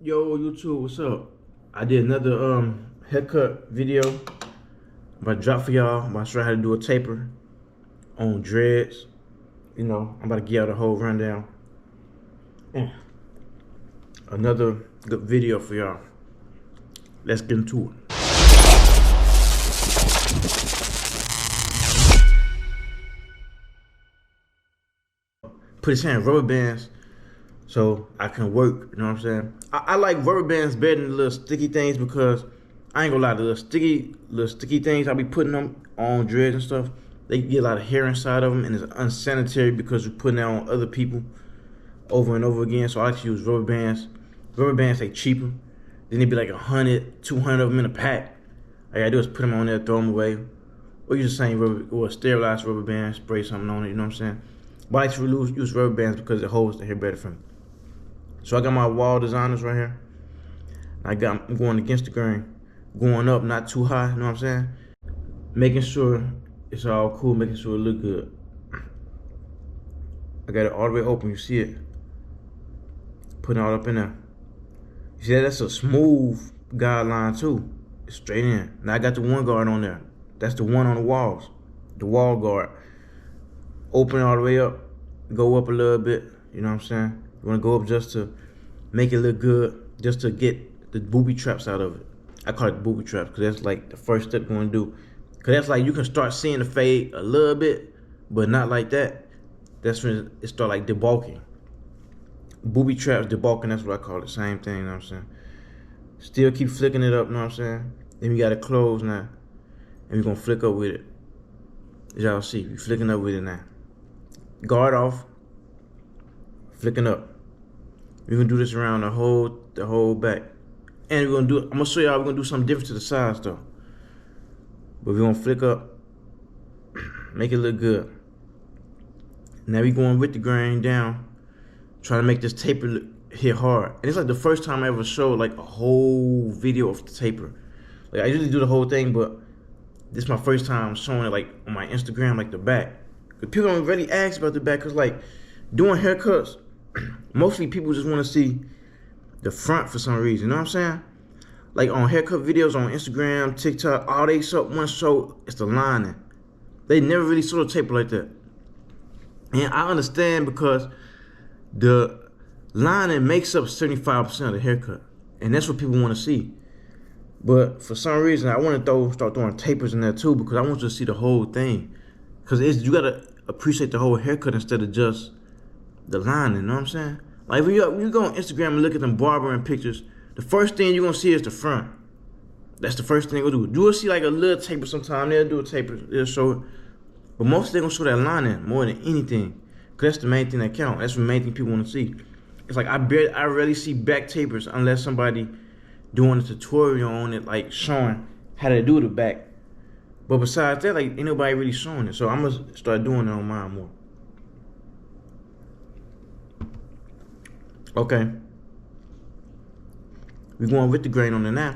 Yo, YouTube, what's up? I did another haircut video. I'm about to drop for y'all. I'm about to show you how to do a taper on dreads. You know, I'm about to give y'all the whole rundown. Yeah. Another good video for y'all. Let's get into it. Put his hand in rubber bands so I can work, you know what I'm saying? I like rubber bands better than the little sticky things because I ain't gonna lie, the little sticky things I be putting them on dreads and stuff, they get a lot of hair inside of them and it's unsanitary because you're putting that on other people over and over again. So I like to use rubber bands. Rubber bands, they cheaper. Then they be like 100, 200 of them in a pack. All you gotta do is put them on there, throw them away. Or use the same rubber, or sterilized rubber band, spray something on it, you know what I'm saying? But I like to use rubber bands because it holds the hair better for me. So I got my wall designers right here. I'm going against the grain. Going up, not too high, you know what I'm saying? Making sure it's all cool, making sure it look good. I got it all the way open, you see it? Putting it all up in there. You see that? That's a smooth guideline too. It's straight in. Now I got the one guard on there. That's the one on the walls. The wall guard. Open all the way up. Go up a little bit, you know what I'm saying? You wanna go up just to make it look good, just to get the booby traps out of it. I call it booby traps because that's like the first step you're gonna do. Because that's like you can start seeing the fade a little bit, but not like that. That's when it start like debulking. Booby traps, debulking, that's what I call it. Same thing, you know what I'm saying? Still keep flicking it up, you know what I'm saying? Then we gotta close now. And we're gonna flick up with it. As y'all see, we flicking up with it now. Guard off, flicking up. We're gonna do this around the whole back. And we're gonna do, I'm gonna show y'all we're gonna do something different to the sides though. But we're gonna flick up, make it look good. Now we going with the grain down, trying to make this taper look, hit hard. And it's like the first time I ever showed like a whole video of the taper. Like I usually do the whole thing, but this is my first time showing it like on my Instagram, like the back. Cause people don't really ask about the back, cause like doing haircuts, mostly people just want to see the front for some reason, you know what I'm saying? Like on haircut videos on Instagram, TikTok, all they want to show is the lining. They never really show the taper like that. And I understand because the lining makes up 75% of the haircut. And that's what people want to see. But for some reason, I want to start throwing tapers in there too because I want you to see the whole thing. Because you got to appreciate the whole haircut instead of just the lining, you know what I'm saying? Like when you go on Instagram and look at them barbering pictures, the first thing you're going to see is the front. That's the first thing they'll do. You will see like a little taper sometime. They'll do a taper. They'll show it. But mostly they're going to show that lining more than anything. Because that's the main thing that counts. That's the main thing people want to see. It's like I rarely see back tapers unless somebody doing a tutorial on it, like showing how to do the back. But besides that, like ain't nobody really showing it. So I'm going to start doing it on mine more. Okay. We're going with the grain on the nap.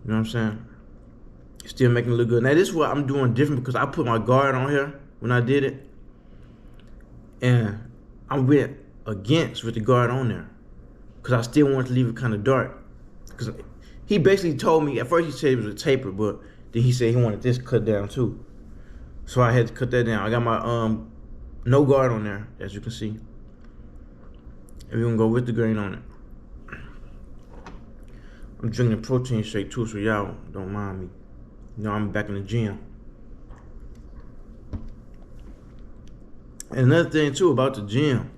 You know what I'm saying? Still making it look good. Now this is what I'm doing different because I put my guard on here when I did it. And I went against with the guard on there. Because I still wanted to leave it kind of dark. Because he basically told me, at first he said it was a taper, but then he said he wanted this cut down too. So I had to cut that down. I got my no guard on there, as you can see. And we're gonna go with the grain on it. I'm drinking protein shake too, so y'all don't mind me. You know, I'm back in the gym. And another thing too about the gym,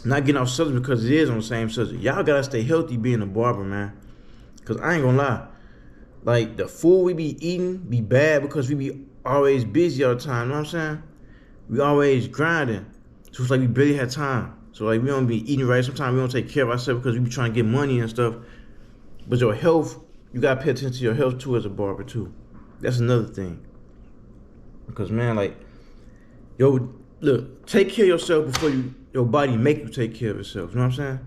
not getting off subject because it is on the same subject. Y'all gotta stay healthy being a barber, man. Cause I ain't gonna lie, like the food we be eating be bad because we be always busy all the time. You know what I'm saying? We always grinding, so it's like we barely have time. So like we don't be eating right. Sometimes we don't take care of ourselves because we be trying to get money and stuff. But your health, you gotta pay attention to your health too as a barber too. That's another thing. Because man, like, yo, look, take care of yourself before your body make you take care of yourself. You know what I'm saying?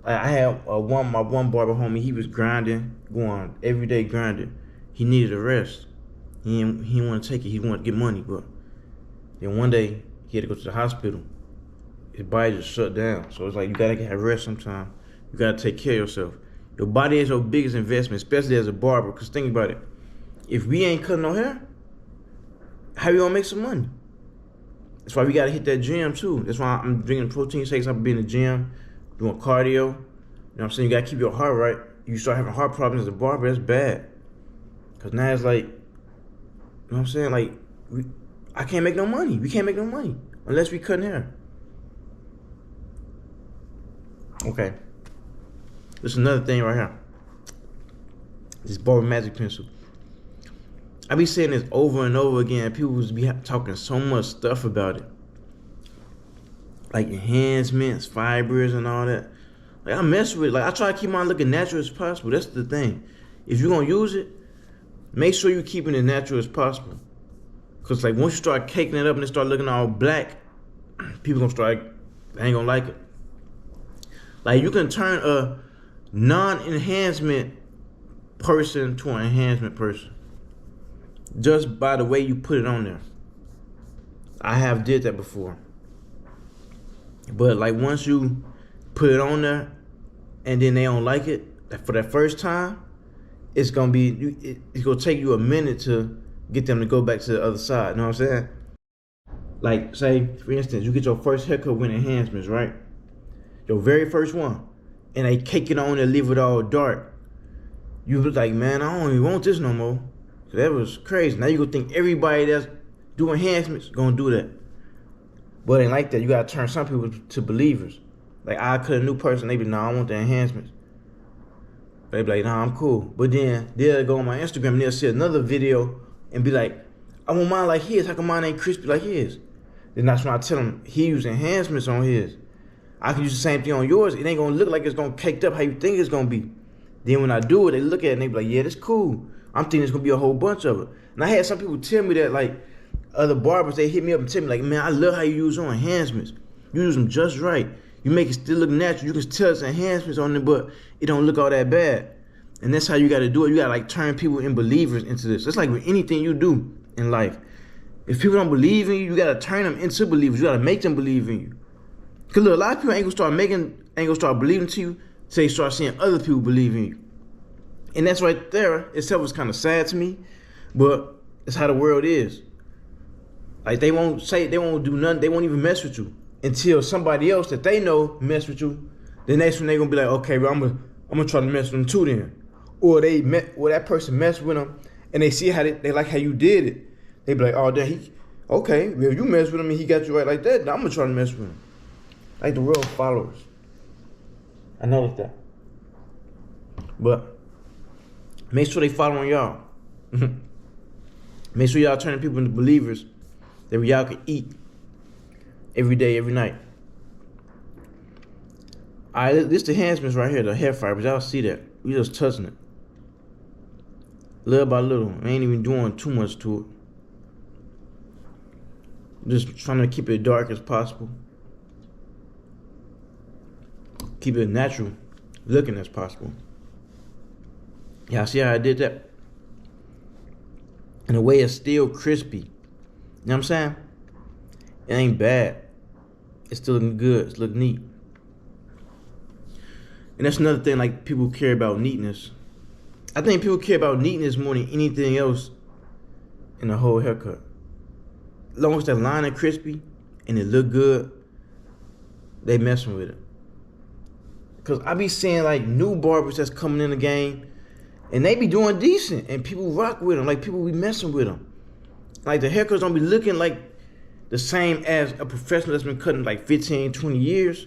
I had my one barber homie. He was grinding, going every day grinding. He needed a rest. He didn't want to take it. He wanted to get money, but then one day he had to go to the hospital. his body just shut down. So it's like you gotta have rest sometime. You gotta take care of yourself. Your body is your biggest investment, especially as a barber. Cause think about it. If we ain't cutting no hair, how you gonna make some money? That's why we gotta hit that gym too. That's why I'm drinking protein shakes. I've been in the gym, doing cardio. You know what I'm saying? You gotta keep your heart right. You start having heart problems as a barber, that's bad. Cause now it's like, you know what I'm saying? Like, I can't make no money. We can't make no money unless we cutting hair. Okay. There's another thing right here. This barber magic pencil. I be saying this over and over again. People be talking so much stuff about it. Like enhancements, fibers, and all that. Like I mess with it. Like I try to keep mine looking natural as possible. That's the thing. If you're gonna use it, make sure you're keeping it natural as possible. Cause like once you start caking it up and it start looking all black, people gonna start, they ain't gonna like it. Like you can turn a non-enhancement person to an enhancement person just by the way you put it on there. I have did that before. But like once you put it on there and then they don't like it for that first time, it's gonna take you a minute to get them to go back to the other side. You know what I'm saying? Like say for instance, you get your first haircut with enhancements, right? Your very first one, and they cake it on and leave it all dark. You was like, man, I don't even want this no more. So that was crazy. Now you gonna think everybody that's doing enhancements gonna do that. But it ain't like that. You gotta turn some people to believers. Like I cut a new person, they be, nah, I want the enhancements. They be like, nah, I'm cool. But then they'll go on my Instagram and they'll see another video and be like, I want mine like his. How come mine ain't crispy like his? Then that's when I tell them he use enhancements on his. I can use the same thing on yours. It ain't gonna look like it's gonna caked up how you think it's gonna be. Then when I do it, they look at it and they be like, yeah, that's cool. I'm thinking there's gonna be a whole bunch of it. And I had some people tell me that, like other barbers, they hit me up and tell me like, man, I love how you use your enhancements. You use them just right. You make it still look natural. You can tell it's enhancements on it, but it don't look all that bad. And that's how you gotta do it. You gotta like turn people in believers into this. It's like with anything you do in life. If people don't believe in you, you gotta turn them into believers. You gotta make them believe in you. Cause look, a lot of people ain't gonna start believing to you till they start seeing other people believe in you. And that's right there itself is kind of sad to me, but it's how the world is. Like they won't do nothing, they won't even mess with you until somebody else that they know mess with you. The next one they gonna be like, okay, well, I'm gonna try to mess with them too then. Or that person messed with them and they see how they like how you did it. They be like, oh, okay, well, if you mess with him and he got you right like that, I'm gonna try to mess with him. Like the real followers. I noticed that. But make sure they following y'all. Make sure y'all turning people into believers that y'all can eat every day, every night. Alright, this the enhancements right here, the hair fibers. Y'all see that. We just touching it. Little by little. We ain't even doing too much to it. Just trying to keep it dark as possible. Keep it natural looking as possible. Y'all see how I did that? In a way it's still crispy. You know what I'm saying? It ain't bad. It's still looking good. It's looking neat. And that's another thing, like people care about neatness. I think people care about neatness more than anything else in the whole haircut. As long as that line is crispy and it look good, they messing with it. Cause I be seeing like new barbers that's coming in the game and they be doing decent and people rock with them. Like people be messing with them. Like the haircuts don't be looking like the same as a professional that's been cutting like 15, 20 years,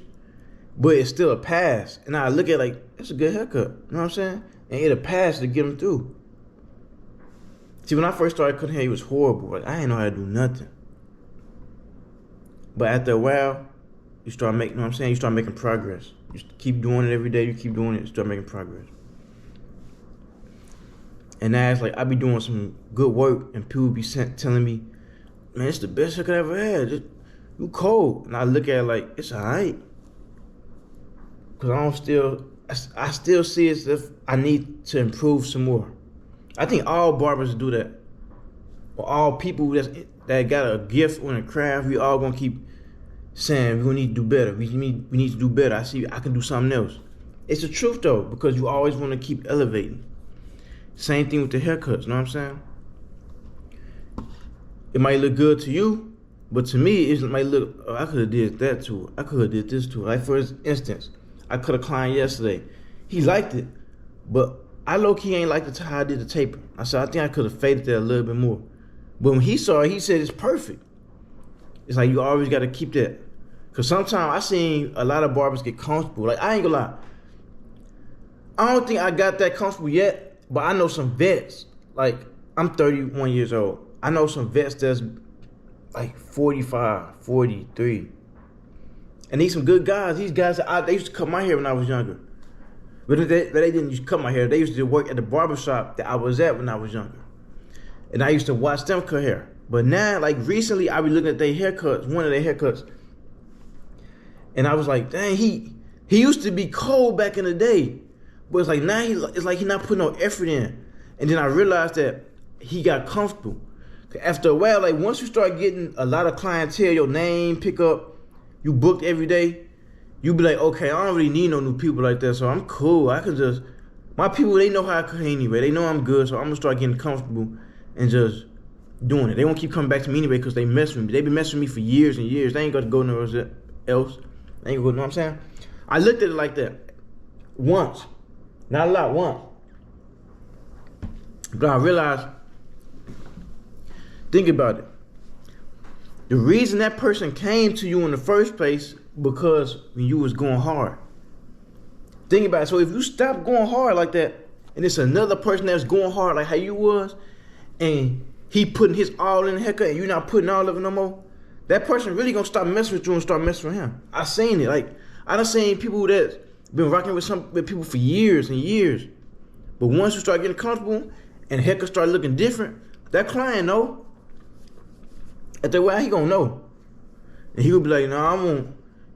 but it's still a pass. And I look at it like, that's a good haircut. You know what I'm saying? And it'll pass to get them through. See, when I first started cutting hair, it was horrible. Like I didn't know how to do nothing. But after a while, you start making, you know what I'm saying? You start making progress. You keep doing it every day. You keep doing it. You start making progress. And now it's like I be doing some good work, and people be telling me, "Man, it's the best haircut I ever had. You cold." And I look at it like it's alright, cause I still see it as if I need to improve some more. I think all barbers do that, or all people that got a gift or a craft. We all gonna keep saying we need to do better. We need to do better. I can do something else. It's the truth though, because you always want to keep elevating. Same thing with the haircuts, you know what I'm saying? It might look good to you, but to me, it might look, oh, I could have did that to it. I could have did this to it. Like for instance, I cut a client yesterday. He liked it, but I low-key ain't liked it how I did the taper. I said, I think I could have faded that a little bit more. But when he saw it, he said it's perfect. It's like you always got to keep that. Because sometimes I seen a lot of barbers get comfortable. Like, I ain't gonna lie. I don't think I got that comfortable yet, but I know some vets. Like, I'm 31 years old. I know some vets that's like 45, 43. And these some good guys. These guys, they used to cut my hair when I was younger. But they didn't used to cut my hair. They used to work at the barber shop that I was at when I was younger. And I used to watch them cut hair. But now, like recently, I be looking at their haircuts, one of their haircuts. And I was like, dang, he used to be cold back in the day. But it's like now it's like he not putting no effort in. And then I realized that he got comfortable. After a while, like once you start getting a lot of clientele, your name pick up, you booked every day, you be like, okay, I don't really need no new people like that, so I'm cool. I can just, my people, they know how I cut anyway. They know I'm good, so I'm gonna start getting comfortable and just doing it. They won't keep coming back to me anyway because they mess with me. They been messing with me for years and years. They ain't got to go nowhere else. They ain't gonna go, you know what I'm saying? I looked at it like that once, not a lot, once. But I realized, think about it. The reason that person came to you in the first place because when you was going hard. Think about it. So if you stop going hard like that, and it's another person that's going hard like how you was, and he putting his all in the haircut and you not putting all of it no more, that person really gonna stop messing with you and start messing with him. I seen it. Like I done seen people that's been rocking with people for years and years. But once you start getting comfortable and haircut start looking different, that client know. At the way he gonna know. And he would be like, no,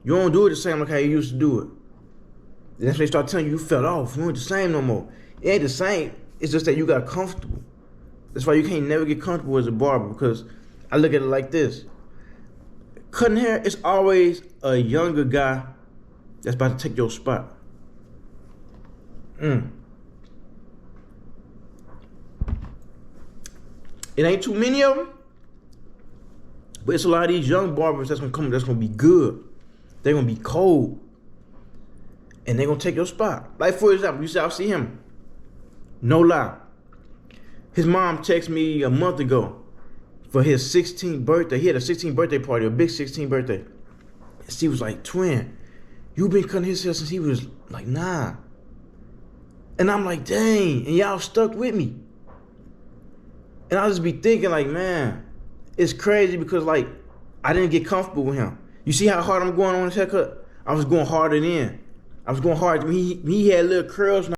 you don't do it the same like how you used to do it. And that's when they start telling you fell off. You ain't the same no more. It ain't the same. It's just that you got comfortable. That's why you can't never get comfortable as a barber, because I look at it like this. Cutting hair, it's always a younger guy that's about to take your spot. It ain't too many of them, but it's a lot of these young barbers that's gonna come, that's gonna be good. They're gonna be cold. And they're gonna take your spot. Like for example, you say, I'll see him. No lie. His mom texted me a month ago for his 16th birthday. He had a 16th birthday party, a big 16th birthday. And she was like, twin, you been cutting his hair since he was like 9. And I'm like, dang, and y'all stuck with me. And I just be thinking like, man, it's crazy because like, I didn't get comfortable with him. You see how hard I'm going on his haircut? I was going harder then. I was going hard. He had little curls.